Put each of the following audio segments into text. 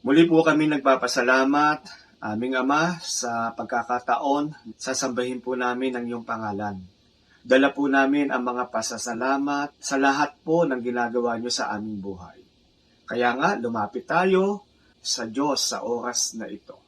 Muli po kami nagpapasalamat, aming Ama, sa pagkakataon, sasambahin po namin ang iyong pangalan. Dala po namin ang mga pasasalamat sa lahat po ng ginagawa niyo sa aming buhay. Kaya nga, lumapit tayo sa Diyos sa oras na ito.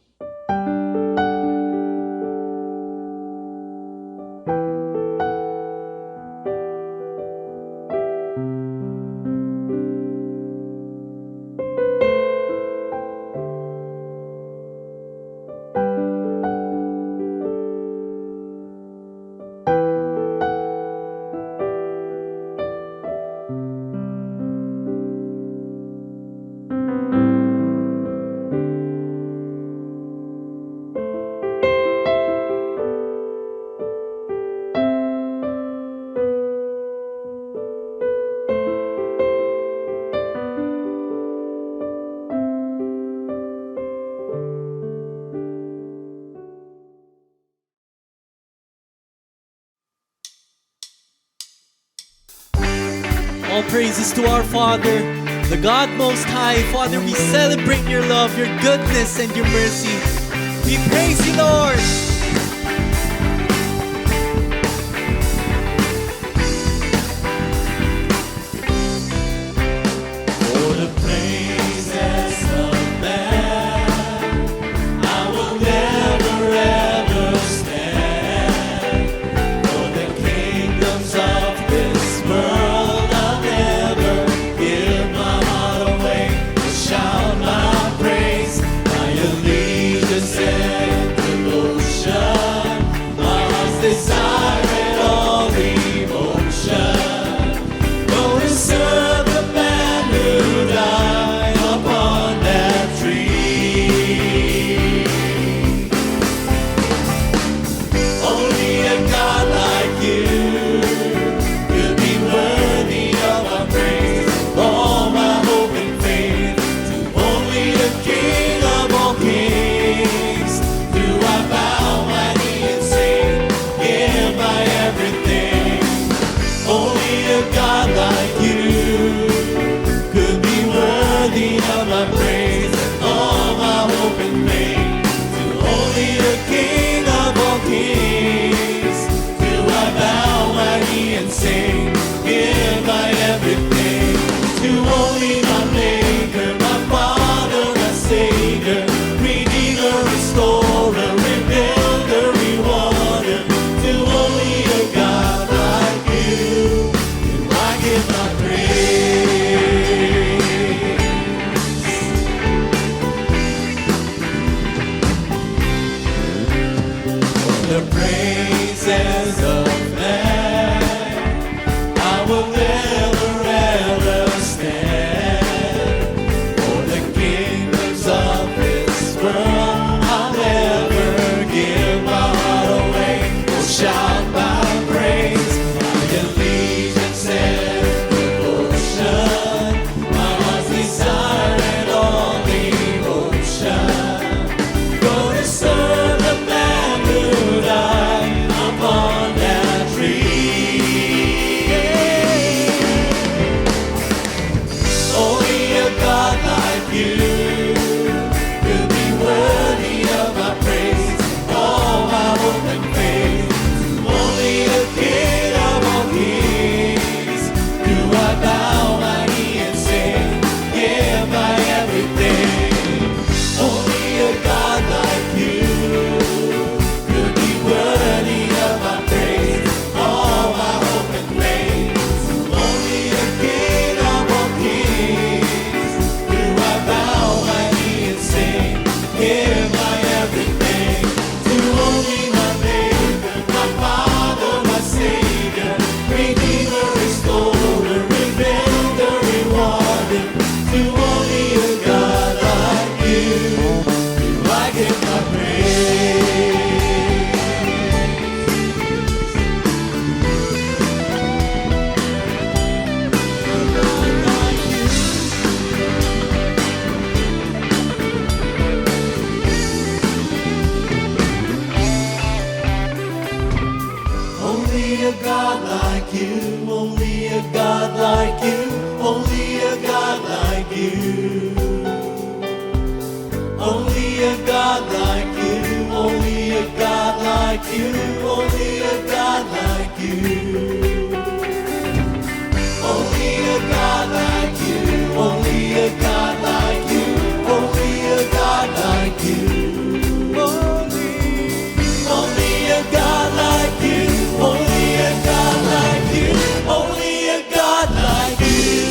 All praises to our Father, the God Most High. Father, we celebrate your love, your goodness, and your mercy. We praise you, Lord. For the praises of man, I will never ever stand. For the kingdoms of this world, I'll never give my heart away to shout my praise. My allegiance and devotion. like you, only a God like you. Only a God like you, only a God like you, only a God like you. Only a God like you, only a God like you, only a God like you.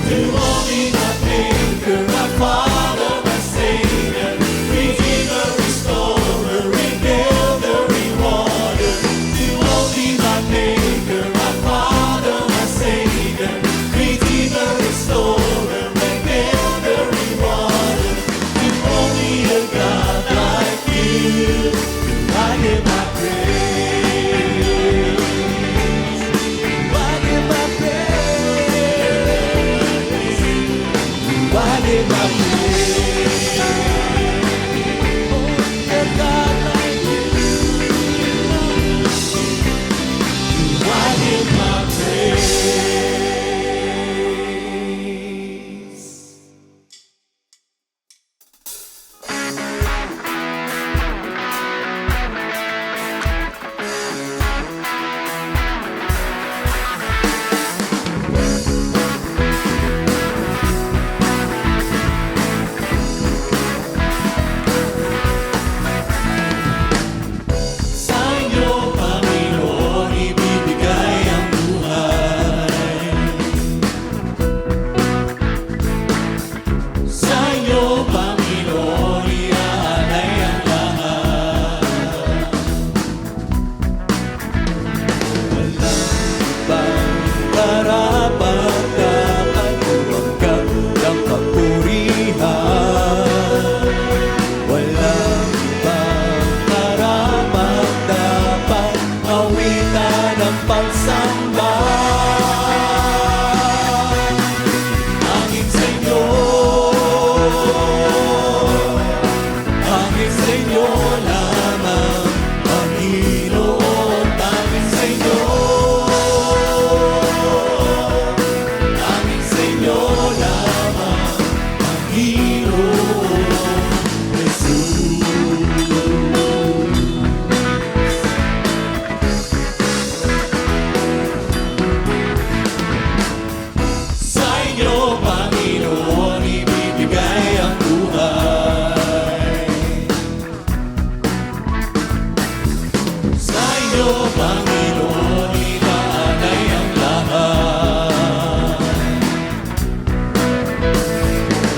You only my Maker, my Father, my Savior, Redeemer, Restorer, Rebuilder, Rewarder. You only my Maker, my Father, my Savior, Redeemer, Restorer, Rebuilder, Rewarder. You only a God like you. I give my praise. I give my praise. I give my praise. Only a God like you. I give my praise. Sa iyo, Panginoon, ibibigay ang buhay. Sa iyo, Panginoon, iaalay ang lahat. Walang karapat-dapat tumanggap ng papurihan. Walang karapat-dapat awitan ng pagsamba. Hangin sa inyo, hangin sa inyo lamang, Panginoon. Hangin sa inyo, hangin sa inyo lamang, Panginoon Jesus. Sa inyo, Panginoon, ibibigay ang buhay. Sa inyo, Panginoon, iaalay ang lahat.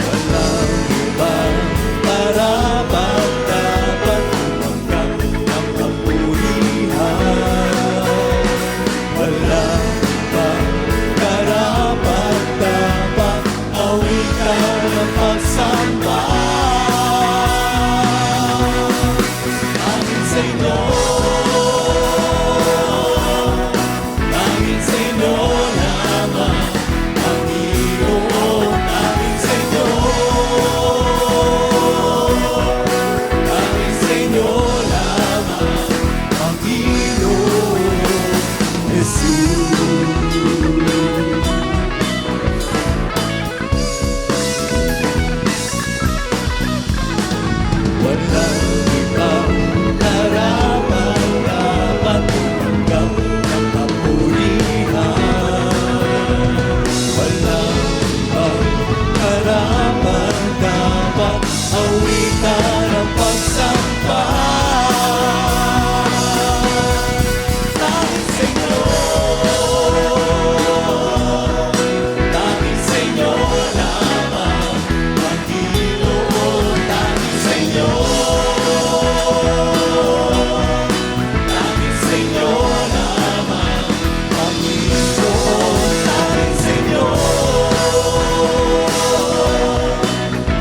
Walang ibang karapat-dapat tumanggap ng kapurihan. Walang ibang karapat-dapat awitan ng pagsamba. Hangin sa inyo, hangin sa inyo lamang, Panginoon. Hangin sa inyo, hangin sa inyo lamang, Panginoon Jesus. Walang ibang karapat-dapat tumanggap ng kapurihan. Walang ibang karapat-dapat awitan ng pagsamba. Hangin sa inyo, hangin sa inyo lamang, Panginoon. Hangin sa inyo, hangin sa inyo lamang, Panginoon. Hangin sa inyo,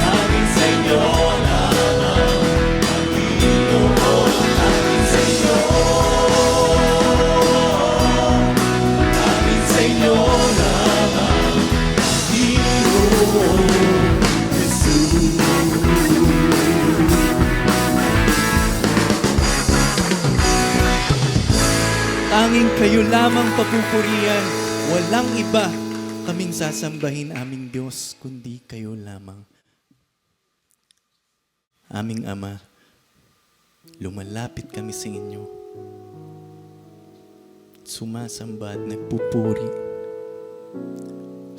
hangin sa inyo lamang, Panginoon. Hangin sa inyo, hangin sa inyo lamang, Panginoon Jesus. Tanging kayo lamang papupurian, walang iba kaming sasambahin, aming Diyos, kundi kayo lamang. Aming Ama, lumalapit kami sa inyo. Sumasamba at nagpupuri.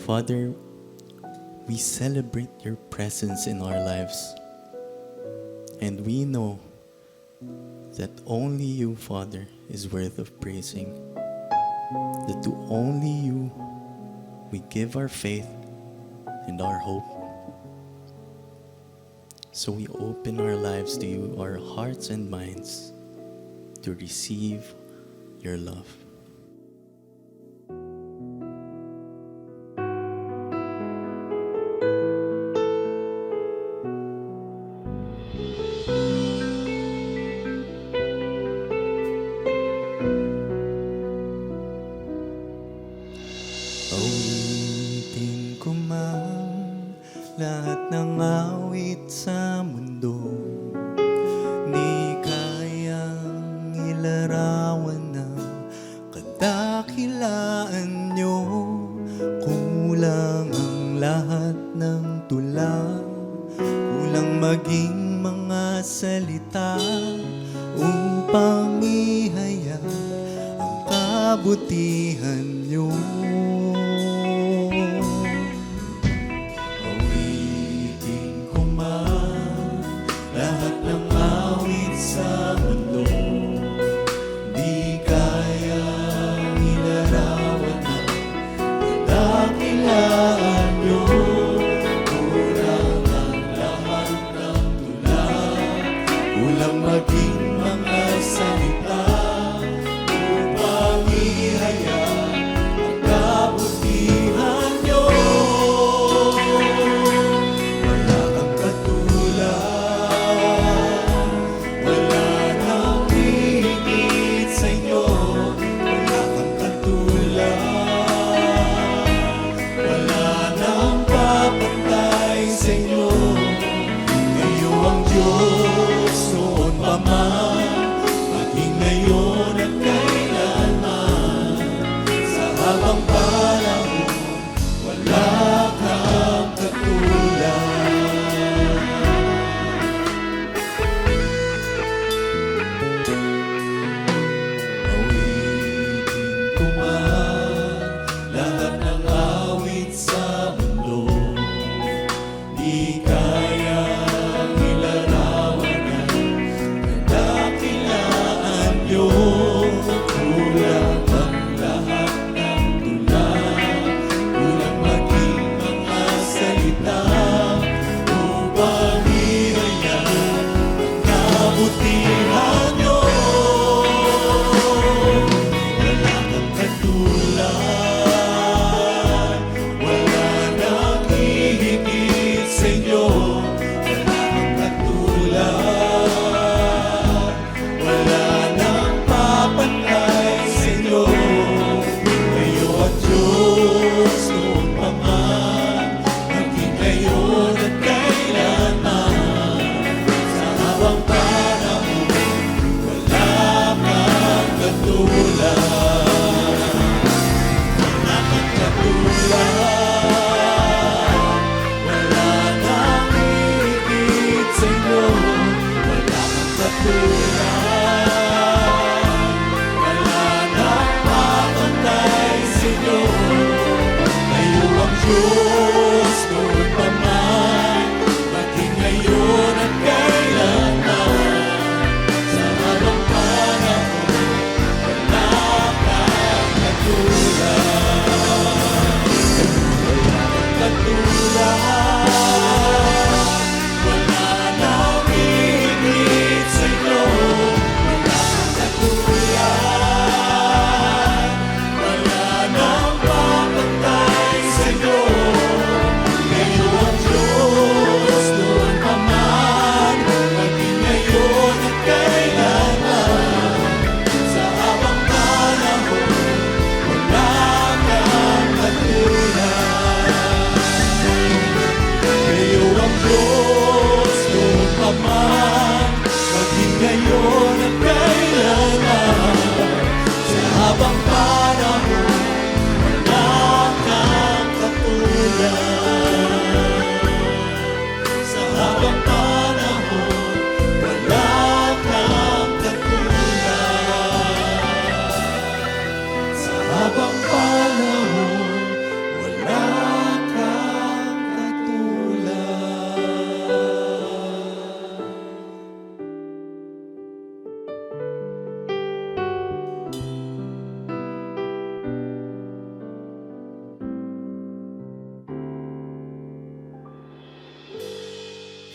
Father, we celebrate your presence in our lives. And we know that only you, Father, is worth of praising. That to only you we give our faith and our hope. So we open our lives to you, our hearts and minds, to receive your love. Awitin ko man lahat ng awit sa mundo, di kayang ilarawan ng kadakilaan nyo. Kulang ang lahat ng tula, kulang maging mga salita upang ihayag ang kabutihan nyo. Awitin ko man lahat ng awit sa mundo, di kayang ilarawan ng kadakilaan nyo. Kulang ang lahat ng tula, kulang maging mga salita upang ihayag ang kabutihan nyo. Wala kang katulad, wala nang hihigit sa inyo. Wala kang katulad, wala nang papantay sa inyo. Kayo ang Diyos noon pa man, maging ngayon at kailanman. Sa habang panahon, wala kang katulad. Awitin ko man lahat ng awit sa mundo, di kayang ilarawan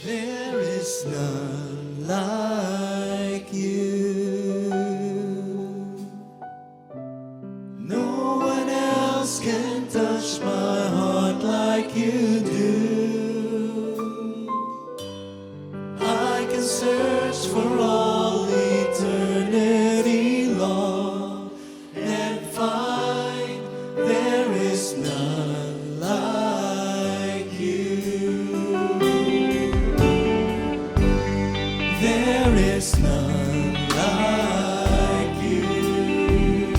There is none like you. No one else can touch my heart like you do. I can search for all eternity long and find there is none like you. There is none like you.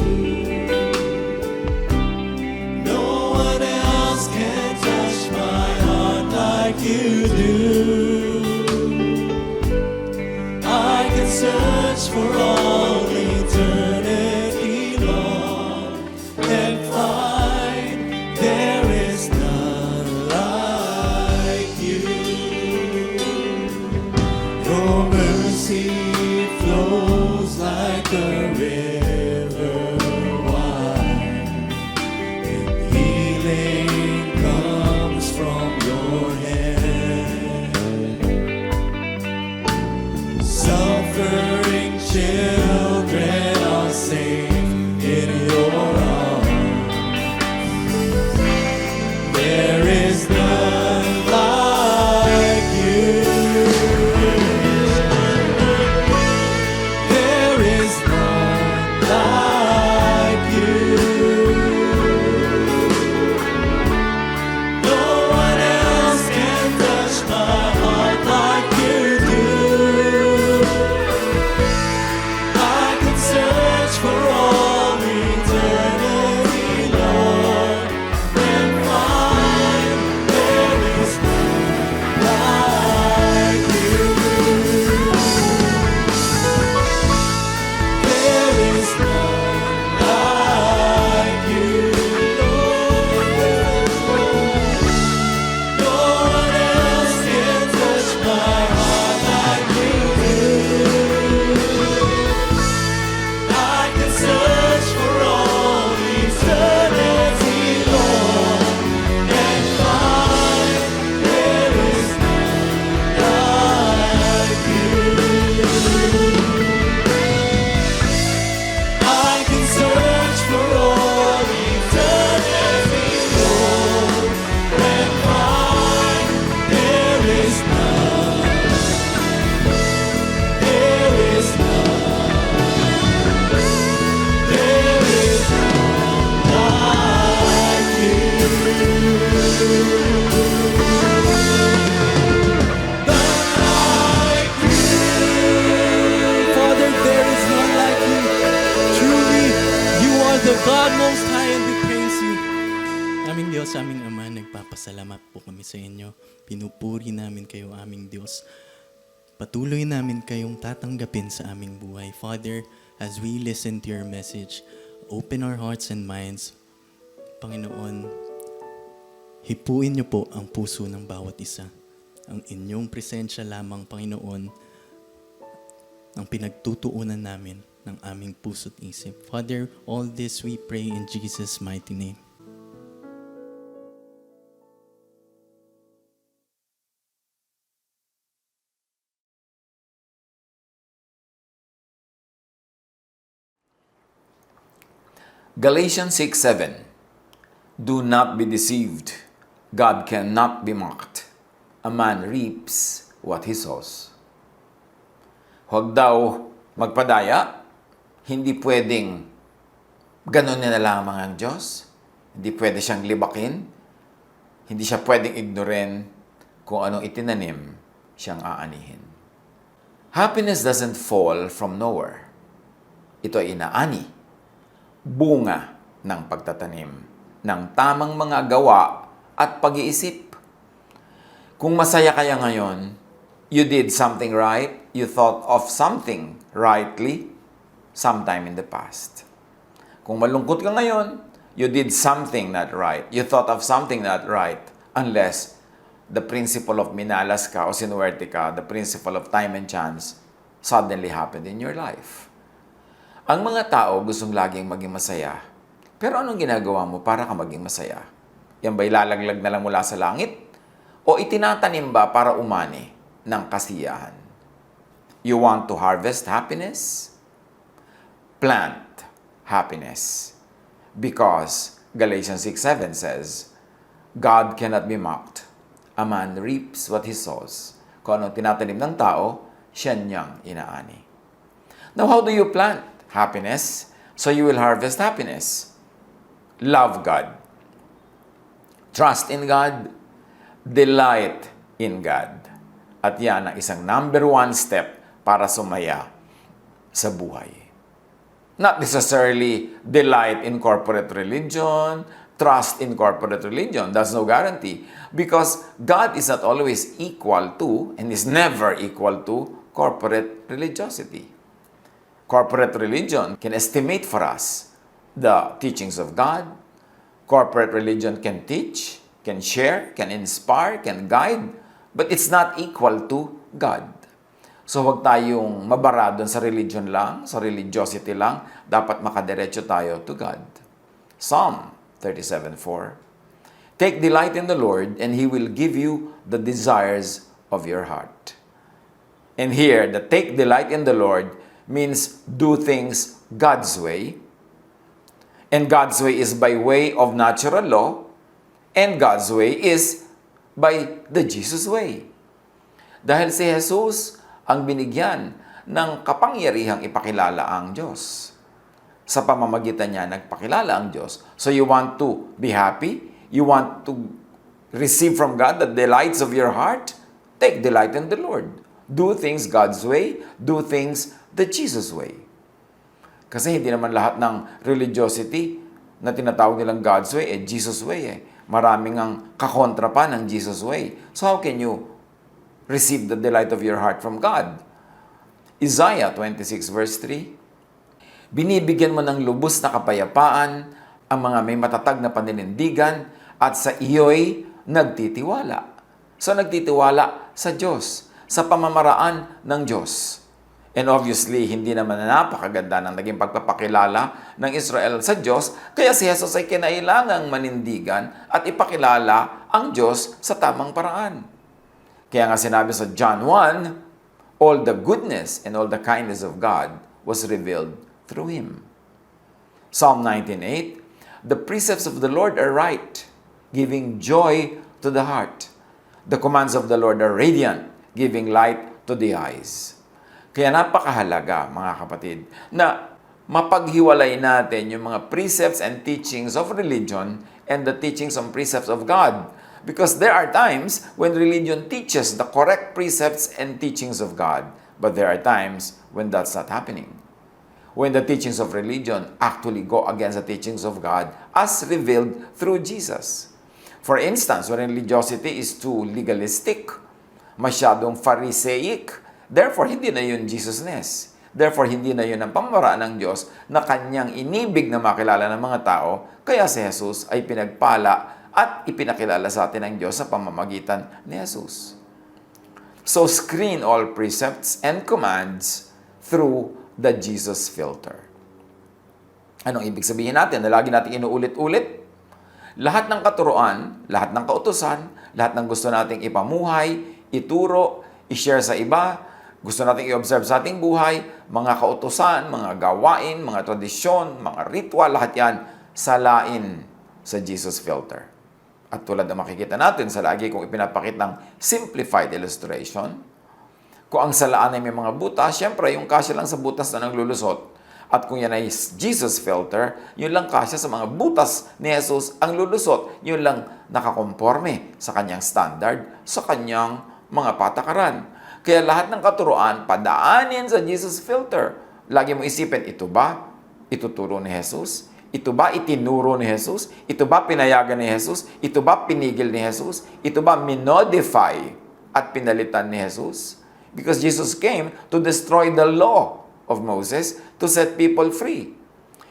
No one else can touch my heart like you do. I can search for all eternity long and find there is none like you. Your mercy flows like a river wide, and healing comes from your hand. Suffering children are safe in your arms. There is none like you. There is none like you. No one else can touch my heart like you do. I can search for all eternity long and find there is none like you. There is none like you, Lord. No one else can touch my heart like you do. I can search for all eternity long and find there is none like you. I can search for all eternity long and find there is none. There is none. There is none like you. None like you. Father, there is none like you. Truly, you are the God Most High and we praise you. Aming Diyos, aming Ama, nagpapasalamat po kami sa inyo. Pinupuri namin kayo, aming Diyos. Patuloy namin kayong tatanggapin sa aming buhay. Father, as we listen to your message, open our hearts and minds. Panginoon, hipuin niyo po ang puso ng bawat isa. Ang inyong presensya lamang, Panginoon, ang pinagtutuunan namin ng aming puso't isip. Father, all this we pray in Jesus' mighty name. Galatians 6:7. Do not be deceived. God cannot be mocked. A man reaps what he sows. Huwag daw magpadaya. Hindi pwedeng ganun na lamang ang Diyos. Hindi pwede siyang libakin. Hindi siya pwedeng ignoren kung anong itinanim siyang aanihin. Happiness doesn't fall from nowhere. Ito ay inaani, bunga ng pagtatanim ng tamang mga gawa at pag-iisip. Kung masaya kaya ngayon, you did something right, you thought of something rightly sometime in the past. Kung malungkot ka ngayon, you did something not right, you thought of something not right, unless the principle of minalas ka o sinuwerte ka, the principle of time and chance, suddenly happened in your life. Ang mga tao gustong laging maging masaya. Pero anong ginagawa mo para ka maging masaya? Yan ba ilalaglag na lang mula sa langit? O itinatanim ba para umani? ng kasiyahan. You want to harvest happiness? Plant happiness. Because Galatians 6:7 says, God cannot be mocked. A man reaps what he sows. Kung anong tinatanim ng tao, siya niyang inaani. Now, how do you plant happiness? So you will harvest happiness. Love God. Trust in God. Delight in God. At yan ang isang number one step para sumaya sa buhay. Not necessarily delight in corporate religion, trust in corporate religion. That's no guarantee. Because God is not always equal to, and is never equal to, corporate religiosity. Corporate religion can estimate for us the teachings of God. Corporate religion can teach, can share, can inspire, can guide, but it's not equal to God. So huwag tayong mabara doon sa religion lang, sa religiosity lang, dapat makadiretso tayo to God. Psalm 37:4. Take delight in the Lord, and He will give you the desires of your heart. And here, the take delight in the Lord means do things God's way. And God's way is by way of natural law, and God's way is by the Jesus way. Dahil si Jesus ang binigyan ng kapangyarihang ipakilala ang Diyos. Sa pamamagitan niya, nagpakilala ang Diyos. So you want to be happy? You want to receive from God the delights of your heart? Take delight in the Lord. Do things God's way. Do things the Jesus way. Kasi hindi naman lahat ng religiosity na tinatawag nilang God's way, Jesus way. Maraming ang kakontra pa ng Jesus way. So how can you receive the delight of your heart from God? Isaiah 26 verse 3, binibigyan mo ng lubos na kapayapaan ang mga may matatag na paninindigan at sa iyo'y nagtitiwala. So nagtitiwala sa Diyos, sa pamamaraan ng Diyos. And obviously, hindi naman na napakaganda ng naging pagpapakilala ng Israel sa Diyos, kaya si Jesus ay kinailangang manindigan at ipakilala ang Diyos sa tamang paraan. Kaya nga sinabi sa John 1, all the goodness and all the kindness of God was revealed through Him. Psalm 19:8, the precepts of the Lord are right, giving joy to the heart. The commands of the Lord are radiant, giving light to the eyes. Kaya napakahalaga, mga kapatid, na mapaghiwalay natin yung mga precepts and teachings of religion and the teachings and precepts of God. Because there are times when religion teaches the correct precepts and teachings of God, but there are times when that's not happening. When the teachings of religion actually go against the teachings of God as revealed through Jesus. For instance, when religiosity is too legalistic, masyadong Pharisaic, therefore hindi na yun Jesusness. Therefore hindi na yun ang pamamaraan ng Diyos na kanyang inibig na makilala ng mga tao, kaya si Jesus ay pinagpala at ipinakilala sa atin ng Diyos sa pamamagitan ni Jesus. So screen all precepts and commands through the Jesus filter. Anong ibig sabihin natin na lagi natin inuulit-ulit? Lahat ng katuruan, lahat ng kautusan, lahat ng gusto nating ipamuhay, ituro, i-share sa iba, gusto nating i-observe sa ating buhay, mga kautusan, mga gawain, mga tradisyon, mga ritual, lahat yan salain sa Jesus filter. At tulad na makikita natin sa lagi kong ipinapakitang simplified illustration, kung ang salaan ay may mga butas, syempre yung kasya lang sa butas na naglulusot. At kung yan ay Jesus filter, yun lang kasya sa mga butas ni Jesus ang lulusot. Yun lang nakakonforme sa kanyang standard, sa kanyang mga patakaran. Kaya lahat ng katuruan, padaanin sa Jesus filter. Lagi mo isipin, ito ba ituturo ni Jesus? Ito ba itinuro ni Jesus? Ito ba pinayagan ni Jesus? Ito ba pinigil ni Jesus? Ito ba minodify at pinalitan ni Jesus? Because Jesus came to destroy the law of Moses to set people free.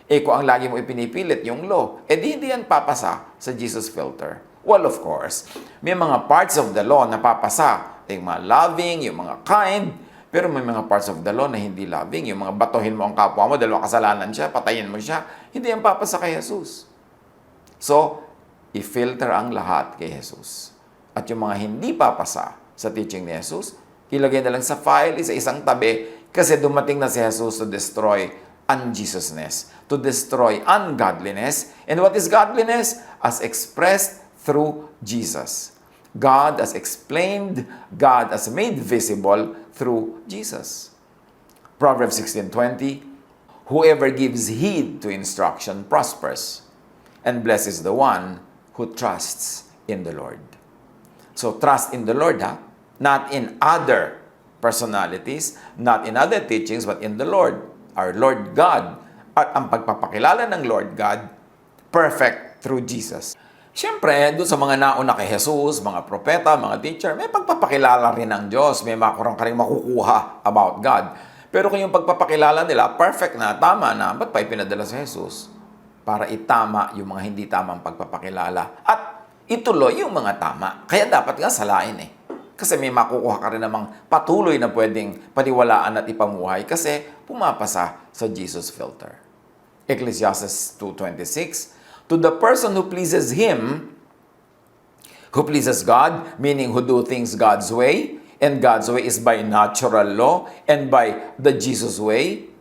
Kung ang lagi mo ipinipilit yung law, di hindi yan papasa sa Jesus filter. Well, of course, may mga parts of the law na papasa. Yung mga loving, yung mga kind, pero may mga parts of the law na hindi loving. Yung mga batuhin mo ang kapwa mo, dalawa kasalanan siya, patayin mo siya. Hindi yan papasa kay Jesus. So, i-filter ang lahat kay Jesus. At yung mga hindi papasa sa teaching ni Jesus, ilagay na lang sa file, isa-isang tabi, kasi dumating na si Jesus to destroy unjesusness, to destroy ungodliness. And what is godliness? As expressed through Jesus. God as explained, God as made visible through Jesus. Proverbs 16:20, whoever gives heed to instruction prospers, and blessed is the one who trusts in the Lord. So trust in the Lord, ha? Not in other personalities, not in other teachings, but in the Lord, our Lord God. At ang pagpapakilala ng Lord God, perfect through Jesus. Siyempre, doon sa mga nauna kay Jesus, mga propeta, mga teacher, may pagpapakilala rin ng Diyos. May makurang ka rin makukuha about God. Pero kung yung pagpapakilala nila, perfect na, tama na, ba't pa ipinadala si Jesus? Para itama yung mga hindi tamang pagpapakilala. At ituloy yung mga tama. Kaya dapat nga salain eh. Kasi may makukuha ka rin namang patuloy na pwedeng paniwalaan at ipamuhay kasi pumapasa sa Jesus filter. Ecclesiastes 2:26, to the person who pleases Him, who pleases God, meaning who do things God's way, and God's way is by natural law, and by the Jesus way,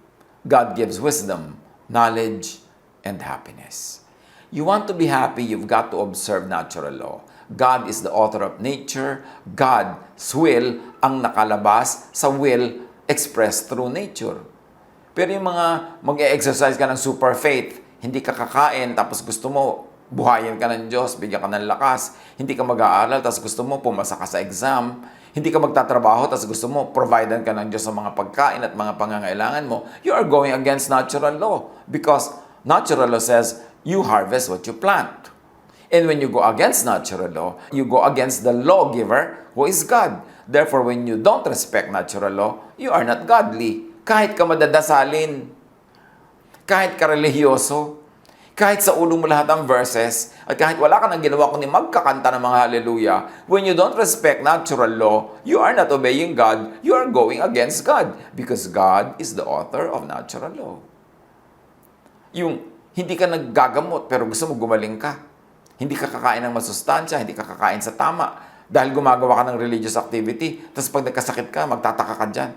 God gives wisdom, knowledge, and happiness. You want to be happy, you've got to observe natural law. God is the author of nature. God's will ang nakalabas sa will expressed through nature. Pero yung mga mag-e-exercise ka ng super faith, hindi ka kakain, tapos gusto mo buhayin ka ng Diyos, bigyan ka ng lakas, hindi ka mag-aaral, tapos gusto mo pumasa ka sa exam, hindi ka magtatrabaho, tapos gusto mo providean ka ng Diyos sa mga pagkain at mga pangangailangan mo, you are going against natural law. Because natural law says, you harvest what you plant. And when you go against natural law, you go against the lawgiver who is God. Therefore, when you don't respect natural law, you are not godly. Kahit ka madadasalin, kahit ka religyoso, kahit sa ulo mo lahat ang verses, at kahit wala ka nang ginawa kundi magkakanta ng mga hallelujah, when you don't respect natural law, you are not obeying God, you are going against God. Because God is the author of natural law. Yung hindi ka naggagamot pero gusto mo gumaling ka. Hindi ka kakain ng masustansya, hindi ka kakain sa tama. Dahil gumagawa ka ng religious activity, tapos pag nagkasakit ka, magtataka ka dyan.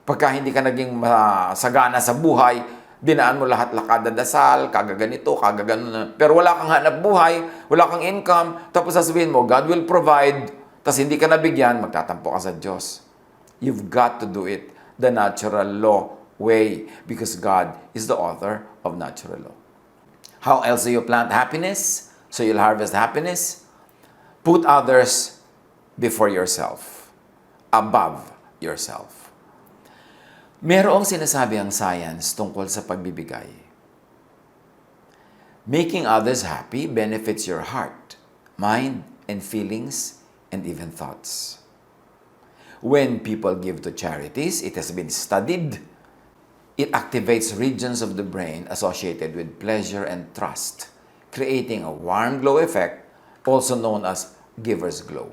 Pagka hindi ka naging masagana sa buhay, dinaan mo lahat lakadadasal, kagaganito, kagaganon. Pero wala kang hanap buhay, wala kang income, tapos sasabihin mo, God will provide, tapos hindi ka nabigyan, magtatampo ka sa Diyos. You've got to do it the natural law way because God is the author of natural law. How else do you plant happiness? So you'll harvest happiness. Put others before yourself, above yourself. Merong sinasabi ang science tungkol sa pagbibigay. Making others happy benefits your heart, mind, and feelings, and even thoughts. When people give to charities, it has been studied, it activates regions of the brain associated with pleasure and trust, creating a warm glow effect, also known as giver's glow.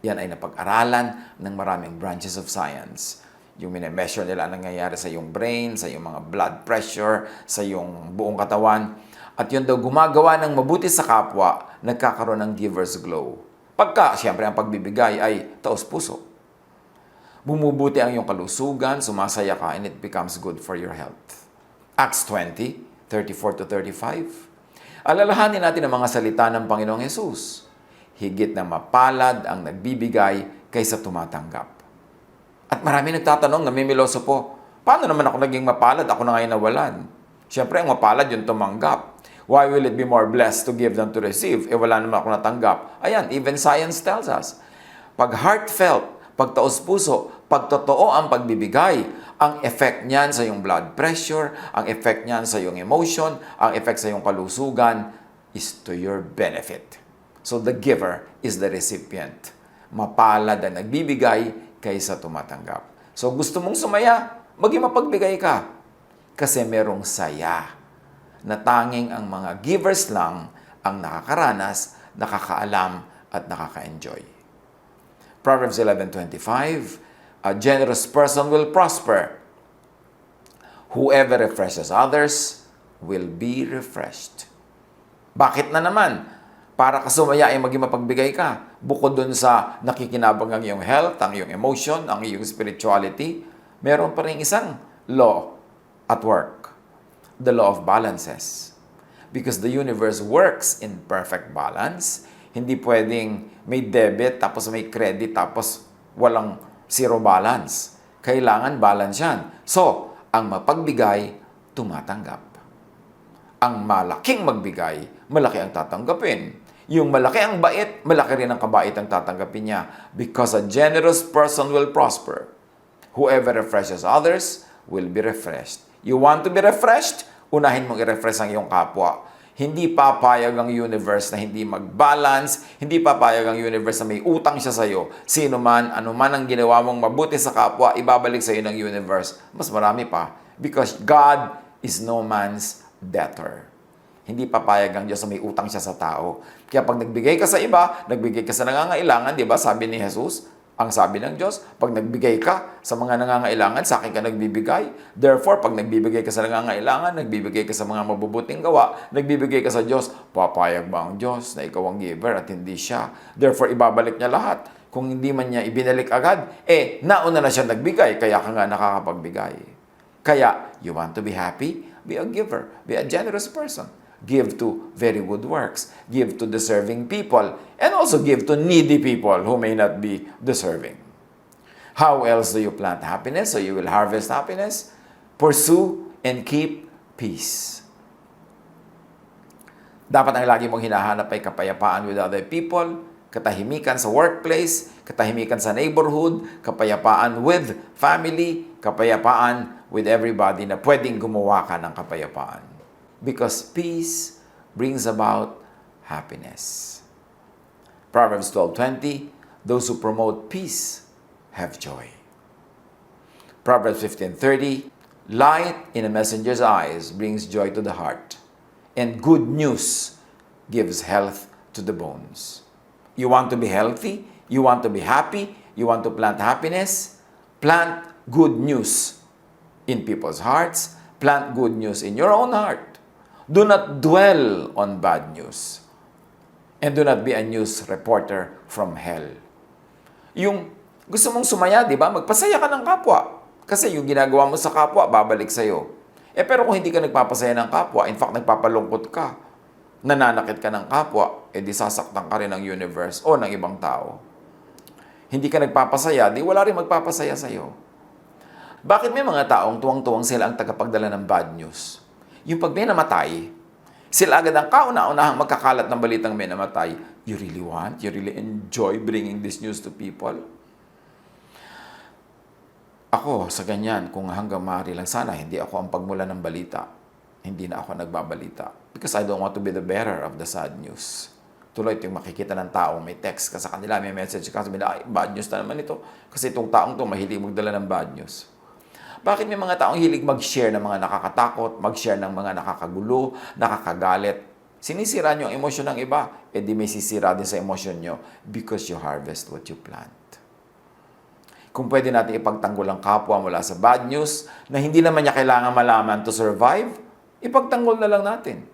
Yan ay napag-aralan ng maraming branches of science. Yung mine-measure nila ang nangyayari sa iyong brain, sa iyong mga blood pressure, sa iyong buong katawan. At yun daw gumagawa ng mabuti sa kapwa, nagkakaroon ng giver's glow. Pagka, siyempre, ang pagbibigay ay taos-puso. Bumubuti ang iyong kalusugan, sumasaya ka, and it becomes good for your health. Acts 20:34-35. Alalahanin natin ang mga salita ng Panginoong Hesus. Higit na mapalad ang nagbibigay kaysa tumatanggap. At marami nagtatanong, namimiloso po, paano naman ako naging mapalad? Ako na ngayon nawalan. Siyempre, ang mapalad yung tumanggap. Why will it be more blessed to give than to receive? Wala naman ako natanggap. Ayan, even science tells us. Pag heartfelt, pag taos-puso, pag totoo ang pagbibigay, ang effect niyan sa iyong blood pressure, ang effect niyan sa iyong emotion, ang effect sa iyong kalusugan is to your benefit. So the giver is the recipient. Mapalad ang nagbibigay kaysa tumatanggap. So gusto mong sumaya, maging mapagbigay ka. Kasi merong saya na tanging ang mga givers lang ang nakakaranas, nakakaalam at nakaka-enjoy. Proverbs 11:25, a generous person will prosper. Whoever refreshes others will be refreshed. Bakit na naman? Para ka sumaya ay maging mapagbigay ka. bukod dun sa nakikinabang ang iyong health, ang iyong emotion, ang iyong spirituality, meron pa rin isang law at work. The law of balances. Because the universe works in perfect balance. Hindi pwedeng may debit, tapos may credit, tapos walang zero balance. Kailangan balance yan. So, ang mapagbigay, tumatanggap. Ang malaking magbigay, malaki ang tatanggapin. Yung malaki ang bait, malaki rin ang kabait ang tatanggapin niya. Because a generous person will prosper. Whoever refreshes others will be refreshed. You want to be refreshed? Unahin mong i-refresh ang iyong kapwa. Hindi papayag ang universe na hindi mag-balance, hindi papayag ang universe na may utang siya sa'yo. Sino man, ano man ang ginawa mong mabuti sa kapwa, ibabalik sa'yo ng universe. Mas marami pa. Because God is no man's debtor. Hindi papayag ang Diyos na may utang siya sa tao. Kaya pag nagbigay ka sa iba, nagbigay ka sa nangangailangan, di ba? Sabi ni Jesus, ang sabi ng Diyos, pag nagbigay ka sa mga nangangailangan, sa akin ka nagbibigay. Therefore, pag nagbibigay ka sa nangangailangan, nagbibigay ka sa mga mabubuting gawa, nagbibigay ka sa Diyos, papayag ba ang Diyos na ikaw ang giver at hindi siya? Therefore, ibabalik niya lahat. Kung hindi man niya ibinalik agad, nauna na siya nagbigay, kaya ka nga nakakapagbigay. Kaya, you want to be happy? Be a giver. Be a generous person. Give to very good works. Give to deserving people. And also give to needy people who may not be deserving. How else do you plant happiness so you will harvest happiness? Pursue and keep peace. Dapat ang lagi mong hinahanap ay kapayapaan with other people, katahimikan sa workplace, katahimikan sa neighborhood, kapayapaan with family, kapayapaan with everybody na pwedeng gumawa ka ng kapayapaan. Because peace brings about happiness. Proverbs 12:20, those who promote peace have joy. Proverbs 15:30, light in a messenger's eyes brings joy to the heart, and good news gives health to the bones. You want to be healthy? You want to be happy? You want to plant happiness? Plant good news in people's hearts. Plant good news in your own heart. Do not dwell on bad news. And do not be a news reporter from hell. Yung gusto mong sumaya, di ba? Magpasaya ka ng kapwa. Kasi yung ginagawa mo sa kapwa, babalik sa'yo. Pero kung hindi ka nagpapasaya ng kapwa, in fact, nagpapalungkot ka, nananakit ka ng kapwa, di sasaktan ka rin ng universe o ng ibang tao. Hindi ka nagpapasaya, di wala rin magpapasaya sa'yo. Bakit may mga taong tuwang-tuwang sila ang tagapagdala ng bad news? Yung pag may namatay, sila agad ang kauna-unahang magkakalat ng balitang may namatay. You really enjoy bringing this news to people? Ako, sa ganyan, kung hanggang maaari lang sana, hindi ako ang pagmula ng balita. Hindi na ako nagbabalita. Because I don't want to be the bearer of the sad news. Tuloy ito yung makikita ng tao, may text ka sa kanila, may message ka, sabi na, ay, bad news na naman ito. Kasi itong taong to mahilig magdala ng bad news. Bakit may mga taong hilig mag-share ng mga nakakatakot, mag-share ng mga nakakagulo, nakakagalit? Sinisira nyo ang emosyon ng iba, di may sisira din sa emosyon nyo because you harvest what you plant. Kung pwede natin ipagtanggol ang kapwa mula sa bad news na hindi naman niya kailangan malaman to survive, ipagtanggol na lang natin.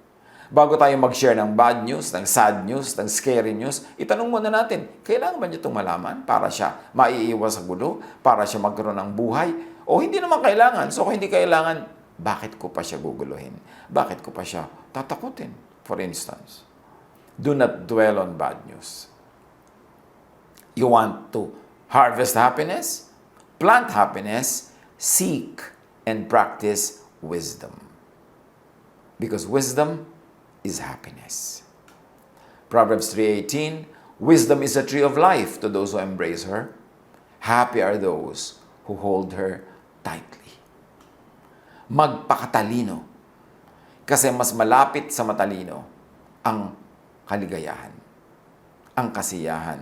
Bago tayo mag-share ng bad news, ng sad news, ng scary news, itanong muna natin, kailangan ba niya itong malaman para siya maiiwas sa gulo, para siya magkaroon ng buhay? O hindi naman kailangan. So kung hindi kailangan, bakit ko pa siya guguluhin? Bakit ko pa siya tatakutin? For instance, do not dwell on bad news. You want to harvest happiness? Plant happiness? Seek and practice wisdom. Because wisdom is happiness. Proverbs 3:18, wisdom is a tree of life to those who embrace her. Happy are those who hold her tightly. Magpakatalino. Kasi mas malapit sa matalino ang kaligayahan, ang kasiyahan.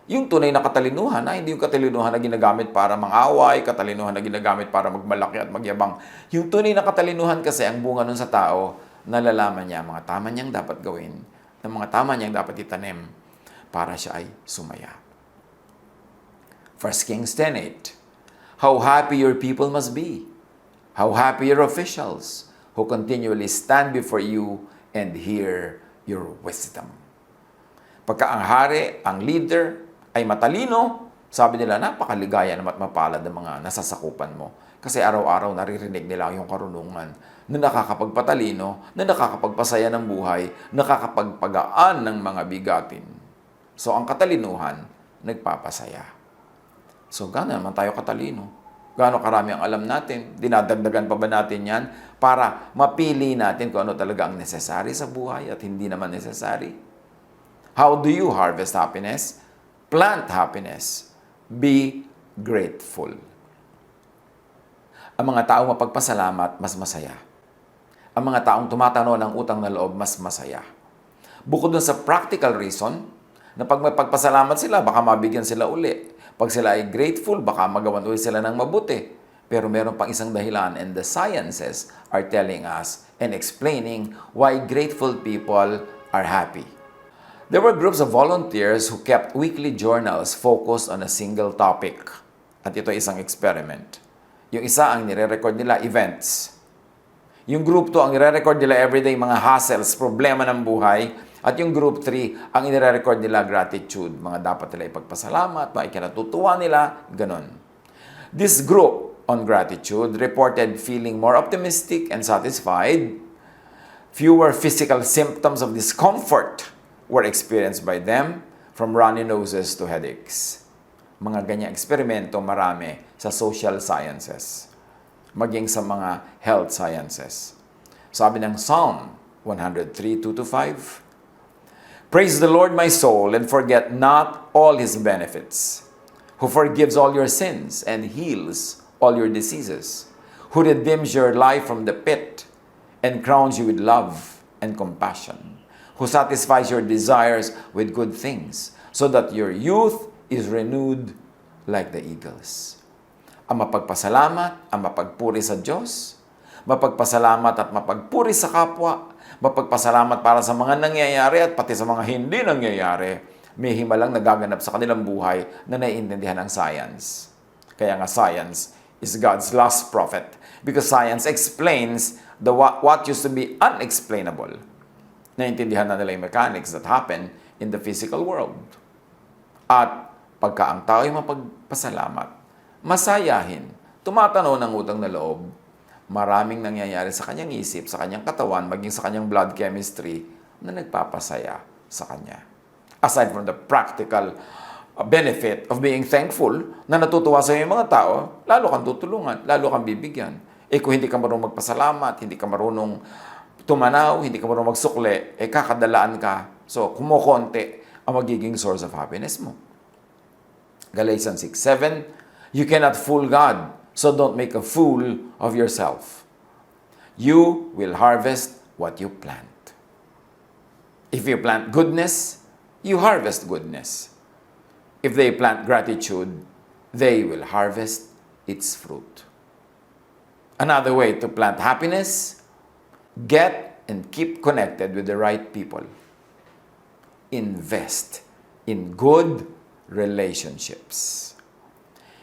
Yung tunay na katalinuhan, hindi yung katalinuhan na ginagamit para mangaway, katalinuhan na ginagamit para magmalaki at magyabang. Yung tunay na katalinuhan kasi ang bunga nun sa tao, nalalaman niya mga tama niyang dapat gawin, ng mga tama niyang dapat itanim para siya ay sumaya. 1 Kings 10:8. How happy your people must be. How happy your officials who continually stand before you and hear your wisdom. Pagka ang hari, ang leader, ay matalino, sabi nila, napakaligaya naman at mapalad ng mga nasasakupan mo. Kasi araw-araw naririnig nila yung karunungan na nakakapagpatalino, na nakakapagpasaya ng buhay, nakakapagpagaan ng mga bigatin. So, ang katalinuhan, nagpapasaya. So, gaano naman tayo katalino? Gaano karami ang alam natin? Dinadagdagan pa ba natin yan para mapili natin kung ano talaga ang necessary sa buhay at hindi naman necessary? How do you harvest happiness? Plant happiness. Be grateful. Ang mga taong mapagpasalamat, mas masaya. Ang mga taong tumatano ng utang na loob, mas masaya. Bukod dun sa practical reason, na pag may pagpasalamat sila, baka mabigyan sila uli. Pag sila ay grateful, baka magawan uli sila ng mabuti. Pero meron pang isang dahilan, and the sciences are telling us and explaining why grateful people are happy. There were groups of volunteers who kept weekly journals focused on a single topic. At ito ay isang experiment. Yung isa ang nire-record nila, events. Yung group 2, ang nire-record nila everyday, mga hassles, problema ng buhay. At yung group 3, ang nire-record nila, gratitude. Mga dapat nila ipagpasalamat, mga ikinatutuwa nila, ganon. This group on gratitude reported feeling more optimistic and satisfied. Fewer physical symptoms of discomfort were experienced by them, from runny noses to headaches. Mga ganyang eksperimento marami sa social sciences, maging sa mga health sciences. Sabi ng Psalm 103:2-5, Praise the Lord, my soul, and forget not all His benefits, who forgives all your sins and heals all your diseases, who redeems your life from the pit and crowns you with love and compassion, who satisfies your desires with good things, so that your youth is renewed like the eagles. Ang mapagpasalamat, ang mapagpuri sa Diyos, mapagpasalamat at mapagpuri sa kapwa, mapagpasalamat para sa mga nangyayari at pati sa mga hindi nangyayari, may himalang nagaganap sa kanilang buhay na naiintindihan ng science. Kaya nga science is God's last prophet, because science explains what used to be unexplainable. Naintindihan na nila yung mechanics that happen in the physical world. At pagka ang tao ay mapagpasalamat, masayahin, tumatanaw ng utang na loob, maraming nangyayari sa kanyang isip, sa kanyang katawan, maging sa kanyang blood chemistry na nagpapasaya sa kanya. Aside from the practical benefit of being thankful na natutuwa sa iyo yung mga tao, lalo kang tutulungan, lalo kang bibigyan. Kung hindi ka marunong magpasalamat, hindi ka marunong tumanaw, hindi ka marunong magsukli, kakadalaan ka. So, kumukonti ang magiging source of happiness mo. Galatians 6:7, you cannot fool God, so don't make a fool of yourself. You will harvest what you plant. If you plant goodness, you harvest goodness. If they plant gratitude, they will harvest its fruit. Another way to plant happiness, get and keep connected with the right people. Invest in good relationships.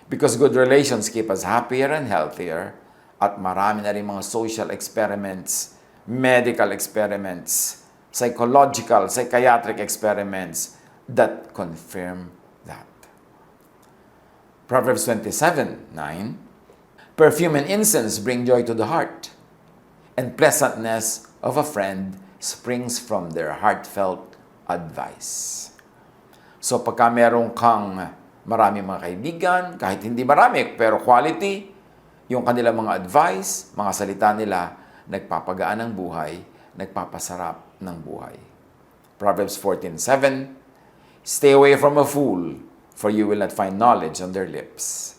Because good relations keep us happier and healthier, at marami na rin mga social experiments, medical experiments, psychological, psychiatric experiments that confirm that. Proverbs 27:9, perfume and incense bring joy to the heart, and pleasantness of a friend springs from their heartfelt advice. So pagka meron kang marami mga kaibigan, kahit hindi marami, pero quality, yung kanilang mga advice, mga salita nila, nagpapagaan ng buhay, nagpapasarap ng buhay. Proverbs 14:7, stay away from a fool, for you will not find knowledge on their lips.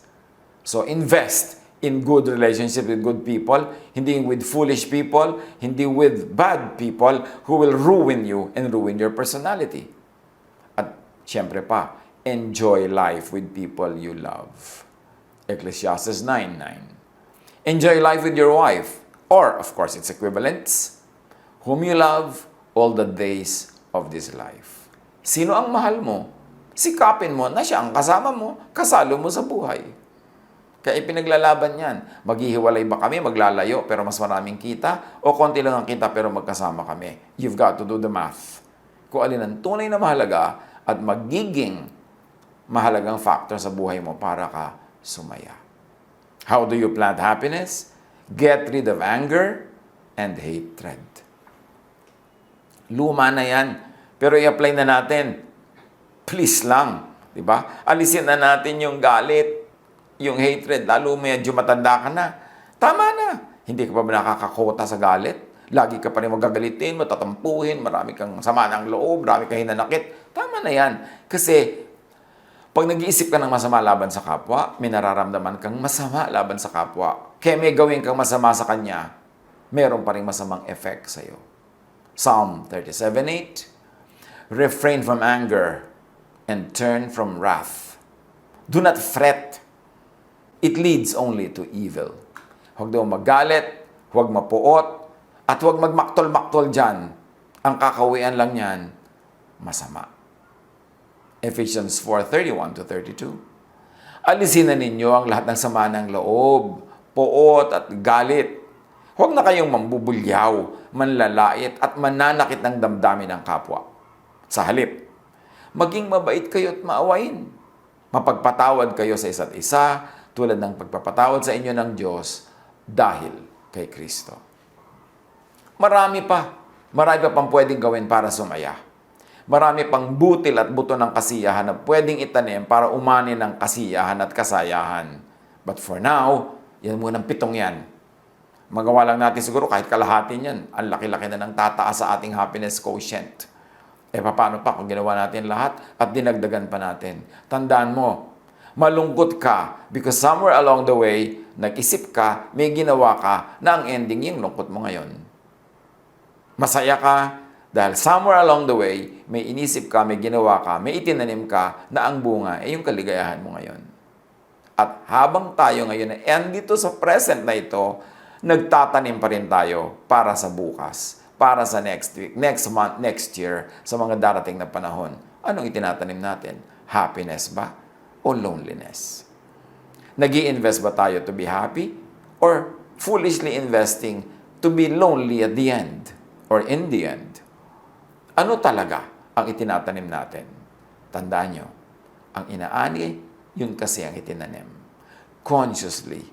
So invest in good relationship with good people, hindi with foolish people, hindi with bad people who will ruin you and ruin your personality. At syempre pa, enjoy life with people you love. Ecclesiastes 9:9. Enjoy life with your wife, or of course its equivalents, whom you love all the days of this life. Sino ang mahal mo? Sikapin mo na siya ang kasama mo, kasalo mo sa buhay. Kaya ipinaglalaban yan. Maghihiwalay ba kami, maglalayo, pero mas maraming kita? O konti lang ang kita, pero magkasama kami? You've got to do the math. kung alin ang tunay na mahalaga at magiging mahalagang factor sa buhay mo para ka sumaya. How do you plant happiness? Get rid of anger and hatred. Luma na yan, pero i-apply na natin. Please lang, di ba? Alisin na natin yung galit, yung hatred, lalo medyo matanda ka na. Tama na. Hindi ka pa ba nakakakota sa galit? Lagi ka pa rin magagalitin, matatampuhin, marami kang sama ng loob, marami kang hinanakit. Tama na yan. Kasi, pag nag-iisip ka ng masama laban sa kapwa, may nararamdaman kang masama laban sa kapwa. Kaya may gawin kang masama sa kanya, meron pa rin masamang effect sa'yo. Psalm 37:8, refrain from anger and turn from wrath. Do not fret. It leads only to evil. Huwag daw magalit, huwag mapuot, at huwag magmaktol-maktol dyan. Ang kakawian lang yan, masama. Ephesians 4:31-32. Alisin na ninyo ang lahat ng sama ng loob, puot at galit. Huwag na kayong mambubulyaw, manlalait at mananakit ng damdamin ng kapwa. Sa halip, maging mabait kayo at maawain. Mapagpatawad kayo sa isa't isa tulad ng pagpapatawad sa inyo ng Diyos dahil kay Kristo. Marami pa pang pwedeng gawin para sumaya. Marami pang butil at buto ng kasiyahan na pwedeng itanim para umani ng kasiyahan at kasayahan. But for now, yan munang 7 yan. Magawa lang natin siguro kahit kalahati yan. Ang laki-laki na ng tataas sa ating happiness quotient. Paano pa kung ginawa natin lahat at dinagdagan pa natin? Tandaan mo, malungkot ka because somewhere along the way, nag-isip ka, may ginawa ka na ang ending yung lungkot mo ngayon. Masaya ka dahil somewhere along the way, may inisip ka, may ginawa ka, may itinanim ka na ang bunga ay yung kaligayahan mo ngayon. At habang tayo ngayon dito sa present na ito, nagtatanim pa rin tayo para sa bukas, para sa next week, next month, next year, sa mga darating na panahon. Anong itinatanim natin? Happiness ba o loneliness? Nag-i-invest ba tayo to be happy? Or foolishly investing to be lonely at the end? Or in the end? Ano talaga ang itinatanim natin? Tandaan nyo, ang inaani, yun kasi ang itinanim. Consciously,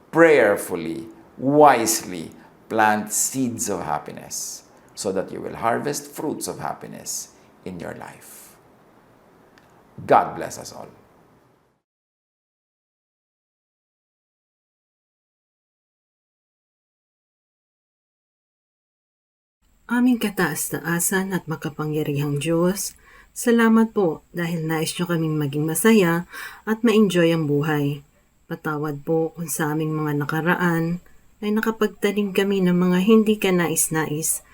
prayerfully, wisely, plant seeds of happiness so that you will harvest fruits of happiness in your life. God bless us all. Aming kataas-taasan at makapangyarihang Diyos, salamat po dahil nais nyo kaming maging masaya at ma-enjoy ang buhay. Patawad po kung sa aming mga nakaraan ay nakapagtanim kami ng mga hindi ka nais-nais,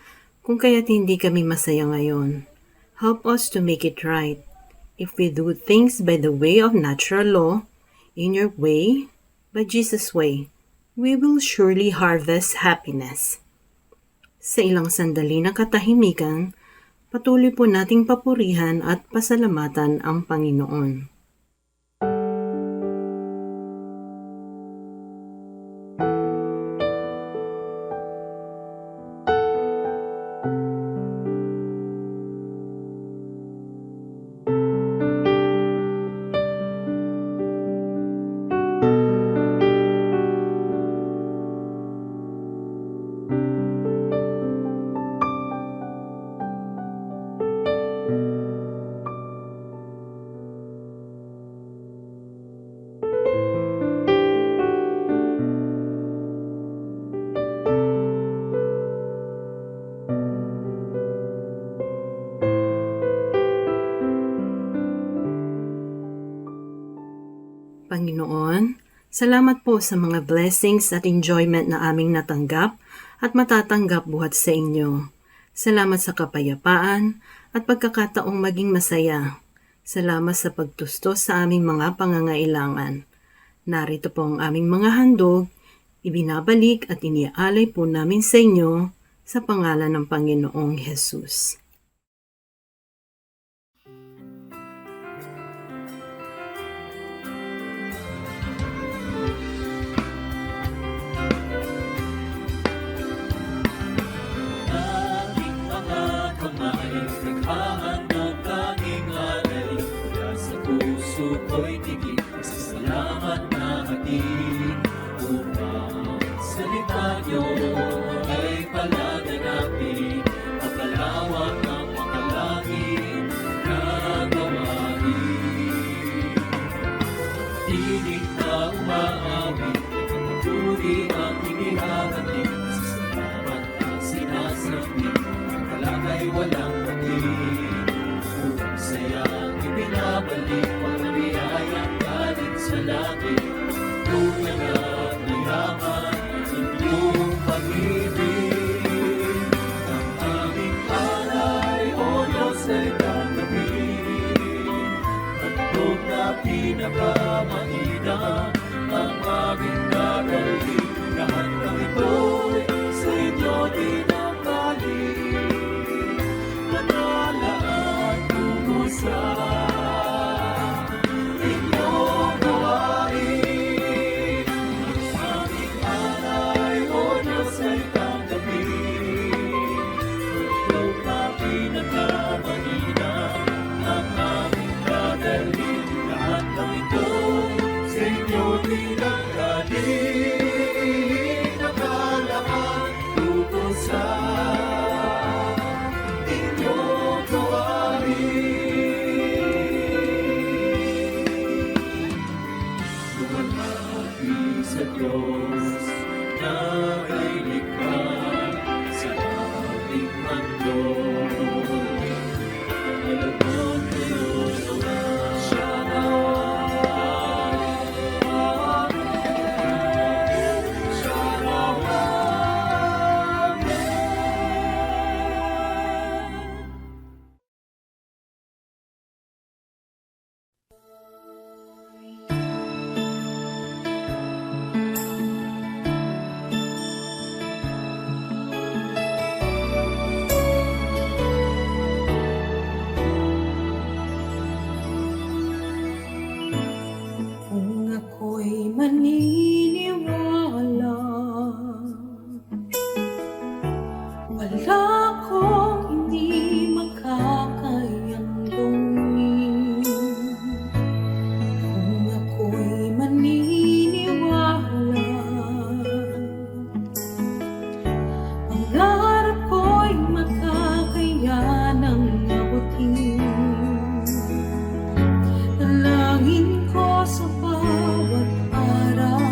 kung kaya't hindi kami masaya ngayon. Help us to make it right. If we do things by the way of natural law, in your way, by Jesus' way, we will surely harvest happiness. Sa ilang sandali ng katahimikan, patuloy po nating papurihan at pasalamatan ang Panginoon. Panginoon, salamat po sa mga blessings at enjoyment na aming natanggap at matatanggap buhat sa inyo. Salamat sa kapayapaan at pagkakataong maging masaya. Salamat sa pagtustos sa aming mga pangangailangan. Narito po ang aming mga handog, ibinabalik at iniaalay po namin sa inyo sa pangalan ng Panginoong Jesus. Aking mga kamay, higit pasasalamat na hatid upang salita niyo ay palaganapin at palawak ng makalangit na gawain. Tinig na umaawit, patuloy ang inihahatid sa salamat ang sinasabi, ang talakay walang pagin. Upang sayang ibinabalik, pagkabiyayang galing sa langit, tunay at mayaman, inyong pag-ibig. Ang aming alay, O Diyos, ay tanggapin. Handog na pinakamahina, ang aming dadalhin. Lahat ng ito'y sa inyo dinamdalin. Manalaan tungo sa inyong gawain. Ang aming alay, O Diyos, ay tanggapin. Handog na pinakamahina, ang aming dadalhin. Lahat ng ito sa inyo dinamdalin. Nakalaan tungo sa inyong gawain. Lumalapi sa Diyos na ay likha sa ating mundo. Alagon tulungan siya nawa. Siya nawa. Kung ako'y maniniwala, wala akong hindi makakayang gawin. Kung ako'y maniniwala, pangarap ko'y makakayanang abutin. Dalangin ko sa bawat araw,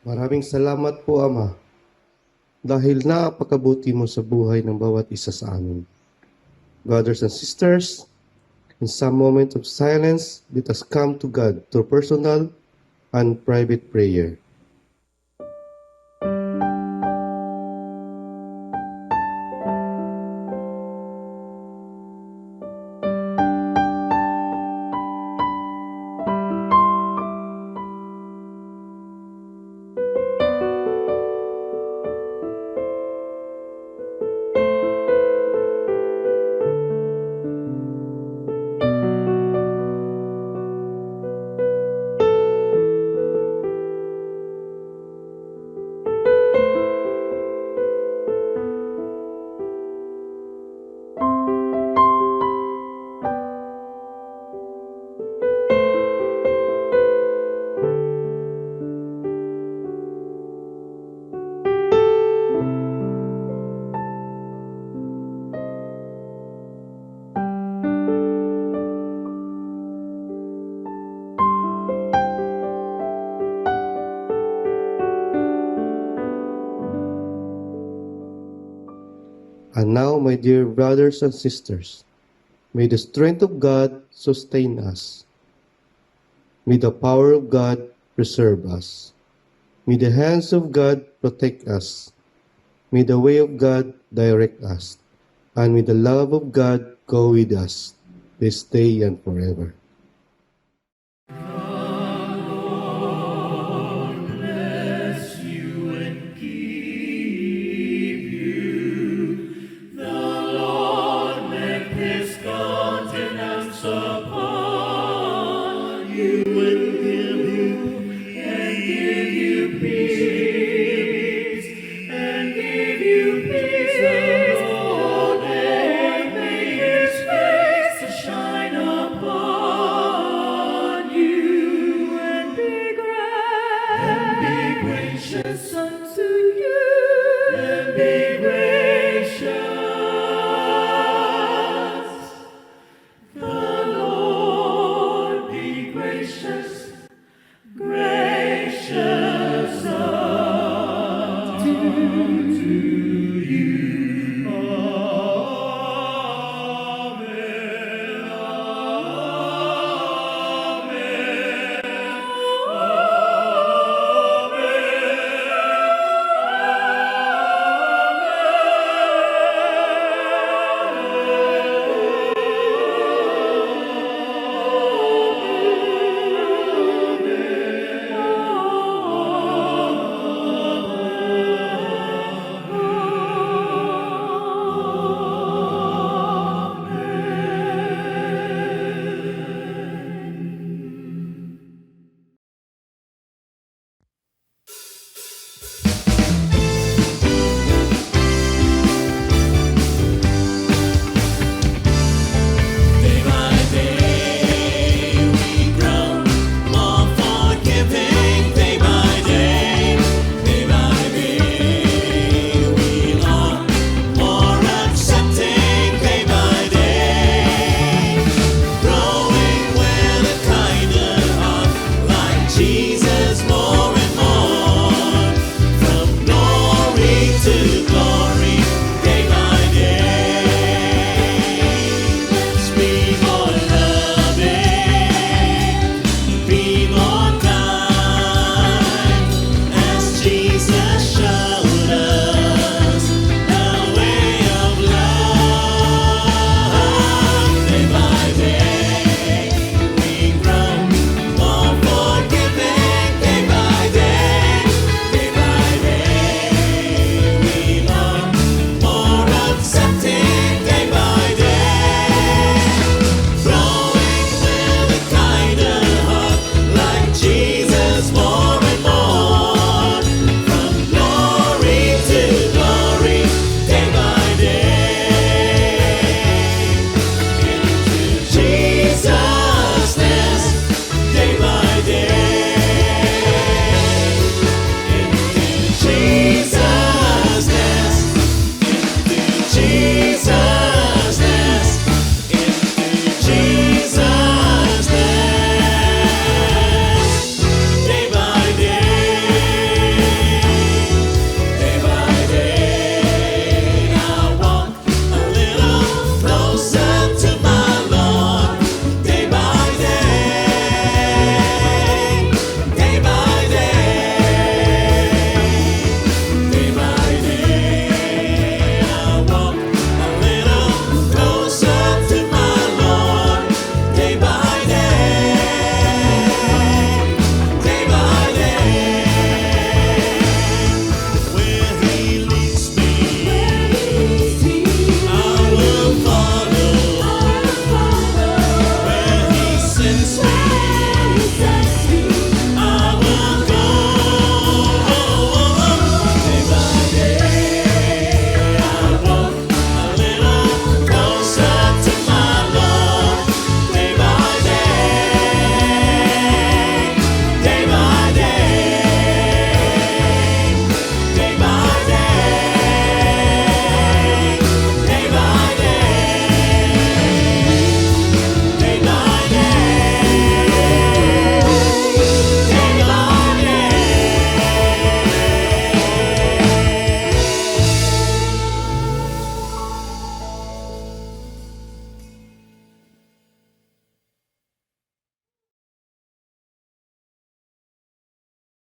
Maraming salamat po, Ama, dahil napakabuti mo sa buhay ng bawat isa sa amin. Brothers and sisters, in some moment of silence, let us come to God through personal and private prayer. And now, my dear brothers and sisters, may the strength of God sustain us. May the power of God preserve us. May the hands of God protect us. May the way of God direct us. And may the love of God go with us this day and forever.